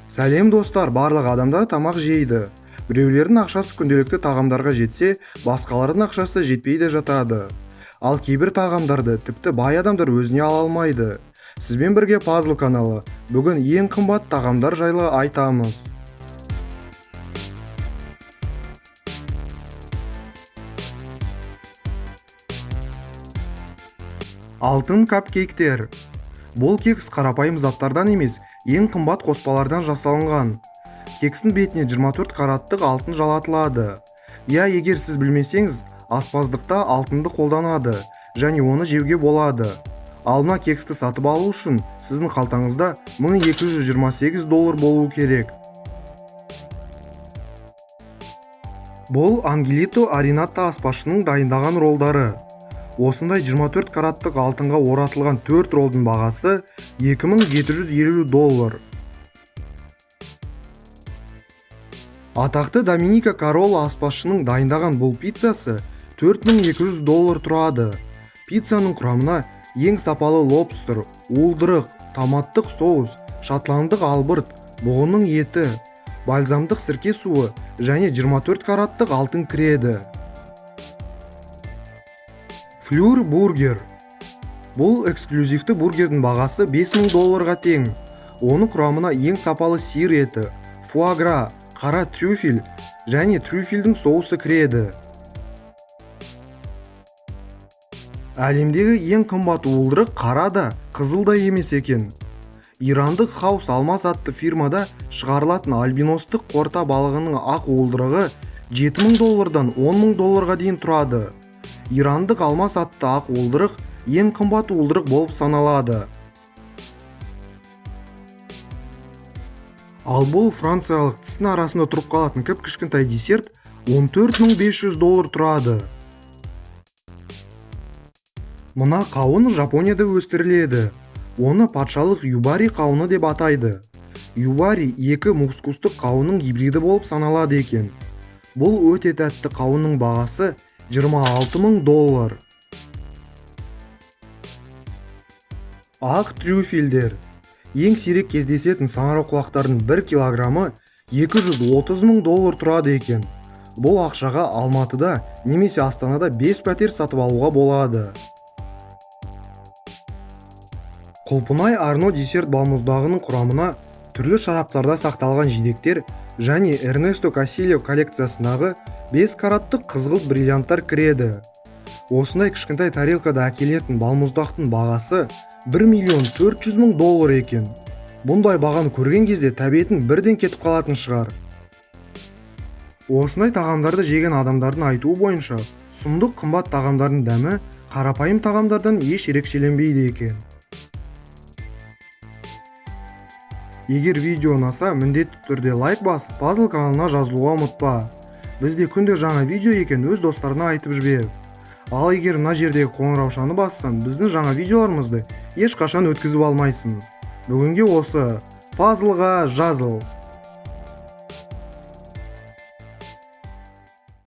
Сәлем достар, барлық адамдар тамақ жейді. Біреулердің ақшасы күнделікті тағамдарға жетсе, басқалардың ақшасы жетпей де жатады. Ал кейбір тағамдарды тіпті бай адамдар өзіне ала алмайды. Сізбен бірге Пазл каналы. Бүгін ең қымбат тағамдар жайлы айтамыз. Алтын капкейктер. Бұл кекс қарапайым заттардан емес, ең қымбат қоспалардан жасалынған. Кекстің бетіне 24 караттық алтын жалатылады. Егер сіз білмесеңіз, аспаздықта алтынды қолданады және оны жеуге болады. Ал мына кексті сатып алу үшін сіздің қалтаңызда $1228 болуы керек. Бұл Ангелито Аринатта аспазшының дайындаған ролдары. Осындай 24 караттық алтынға оратылған 4 ролдың бағасы $2750. Атақты Доминика Карола аспазшының дайындаған бұл пиццасы $4200 тұрады. Пиццаның құрамына ең сапалы лобстер, уылдырық, томаттық соус, шотландық албырт, бұғының еті, бальзамдық сірке суы және 24 караттық алтын кіреді. Флюр бургер. Бұл эксклюзивті бургердің бағасы $5000 тең. Оның құрамына ең сапалы сиыр еті, фуагра, қара трюфель және трюфельдің соусы кіреді. Әлемдегі ең қымбат уылдырық қара да, қызыл да емес екен. Ирандық Хаус Алмаз атты фирмада шығарылатын альбиностық қорта балығының ақ уылдырығы $7000-дан $10000 дейін тұрады. Ирандық Алмаз атты ақ уылдырық ең қымбат уылдырық болып саналады. Ал бұл франциялық тістің арасында тұрып қалатын кіп-кішкентай десерт $14500 тұрады. Мына қауын Жапонияда өсіріледі. Оны патшалық юбари қауыны деп атайды. Юбари екі мускустық қауынның гибриді болып саналады екен. Бұл өте тәтті қауынның бағасы $26000. Ақ трюфельдер. Ең сирек кездесетін саңырауқұлақтардың 1 килограммы $230,000 тұрады екен. Бұл ақшаға Алматыда немесе Астанада 5 пәтер сатып алуға болады. Құлпынай Арно десерт балмұздағының құрамына түрлі шараптарда сақталған жидектер және Эрнесто Кассильо коллекциясындағы 5 караттық қызғылт бриллианттар кіреді. Осындай кішкентай тарелкада әкелетін балмұздақтың бағасы $1,400,000 екен. Бұндай бағаны көрген кезде тәбетің бірден кетіп қалатын шығар. Осындай тағамдарды жеген адамдардың айтуы бойынша, сұмдық қымбат тағамдардың дәмі қарапайым тағамдардан еш ерекшеленбейді екен. Егер видео ұнаса, міндетті түрде лайк басып, Пазл каналына жазылуға ұмытпа. Бізде күнде жаңа видео екен, өз достарына айтып жібер. Ал егер мына жердегі қоңыраушаны бассаң, біздің жаңа видеоларымызды ешқашан өткізіп алмайсың. Бүгінге осы. Пазлға жазыл.